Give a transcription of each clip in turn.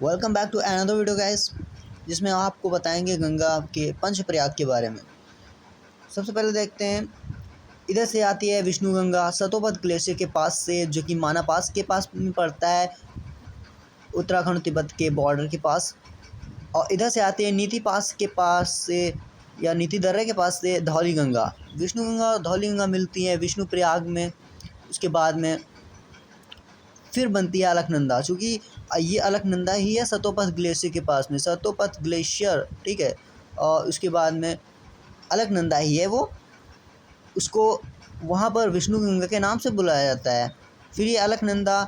Welcome back to another video guys, जिसमें आपको बताएंगे गंगा के पंचप्रयाग के बारे में। सबसे पहले देखते हैं, इधर से आती है विष्णु गंगा सतोपत ग्लेशियर के पास से, जो कि माना पास के पास में पड़ता है, उत्तराखंड तिब्बत के बॉर्डर के पास। और इधर से आती है नीति पास के पास से या नीति दर्रे के पास से धौली गंगा। विष्णु गंगा और धौली गंगा मिलती हैं विष्णु प्रयाग में। उसके बाद में फिर बनती है अलकनंदा, चूँकि ये अलकनंदा ही है सतोपथ ग्लेशियर के पास में, सतोपथ ग्लेशियर, ठीक है। और उसके बाद में अलकनंदा ही है वो, उसको वहाँ पर विष्णु गंगा के नाम से बुलाया जाता है। फिर ये अलकनंदा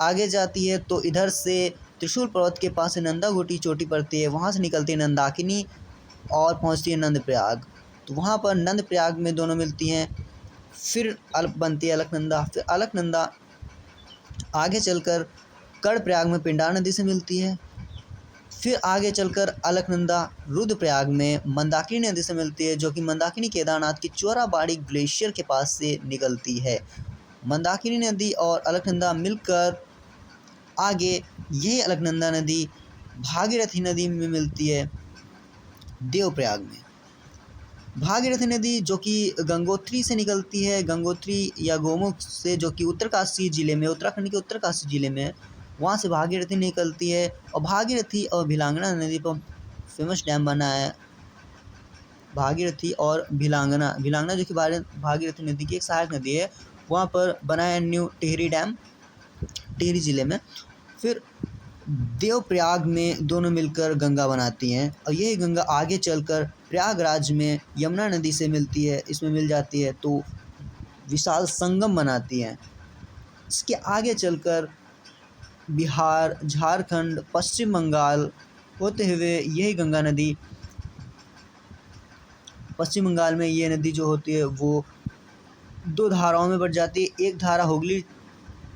आगे जाती है तो इधर से त्रिशूल पर्वत के पास से नंदा घोटी चोटी पड़ती है, वहाँ से निकलती है नंदाकिनी और पहुँचती है नंद प्रयाग। तो वहाँ पर नंद प्रयाग में दोनों मिलती हैं। फिर बनती है अलकनंदा। फिर अलकनंदा आगे चलकर कर्णप्रयाग में पिंडार नदी से मिलती है। फिर आगे चलकर अलकनंदा रुद्रप्रयाग में मंदाकिनी नदी से मिलती है, जो कि मंदाकिनी केदारनाथ की चोराबाड़ी ग्लेशियर के पास से निकलती है। मंदाकिनी नदी और अलकनंदा मिलकर आगे यही अलकनंदा नदी भागीरथी नदी में मिलती है देवप्रयाग में। भागीरथी नदी जो कि गंगोत्री से निकलती है, गंगोत्री या गोमुख से, जो कि उत्तरकाशी ज़िले में, उत्तराखंड के उत्तरकाशी ज़िले में, वहाँ से भागीरथी निकलती है। और भागीरथी और भिलांगना नदी पर फेमस डैम बना है, भागीरथी और भिलांगना जो कि भागीरथी नदी की एक सहायक नदी है, वहाँ पर बना है न्यू टिहरी डैम, टिहरी ज़िले में। फिर देवप्रयाग में दोनों मिलकर गंगा बनाती हैं, और यही गंगा आगे चलकर प्रयागराज में यमुना नदी से मिलती है, इसमें मिल जाती है तो विशाल संगम बनाती हैं। इसके आगे चलकर बिहार, झारखंड, पश्चिम बंगाल होते हुए यही गंगा नदी, पश्चिम बंगाल में ये नदी जो होती है वो दो धाराओं में बढ़ जाती है। एक धारा हुगली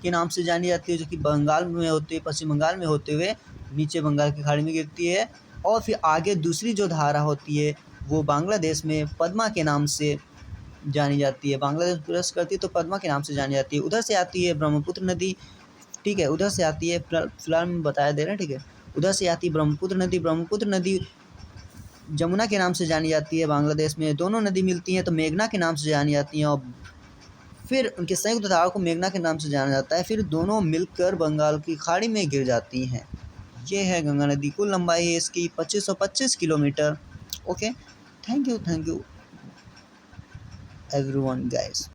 के नाम से जानी जाती है, जो कि बंगाल में होती है, पश्चिम बंगाल में होते हुए नीचे बंगाल की खाड़ी में गिरती है। और फिर आगे दूसरी जो धारा होती है वो बांग्लादेश में पद्मा के नाम से जानी जाती है, बांग्लादेश क्रॉस करती है तो पद्मा के नाम से जानी जाती है। उधर से आती है ब्रह्मपुत्र नदी, ठीक है, उधर से आती है, फिलहाल में बताया दे रहे हैं, ठीक है। उधर से आती है ब्रह्मपुत्र नदी। ब्रह्मपुत्र नदी जमुना के नाम से जानी जाती है बांग्लादेश में। दोनों नदी मिलती हैं तो मेघना के नाम से जानी जाती हैं, और फिर उनके संयुक्त धारा को मेघना के नाम से जाना जाता है। फिर दोनों मिलकर बंगाल की खाड़ी में गिर जाती हैं। ये है गंगा नदी। कुल लंबाई है इसकी 2525 kilometre. Okay, thank you everyone guys.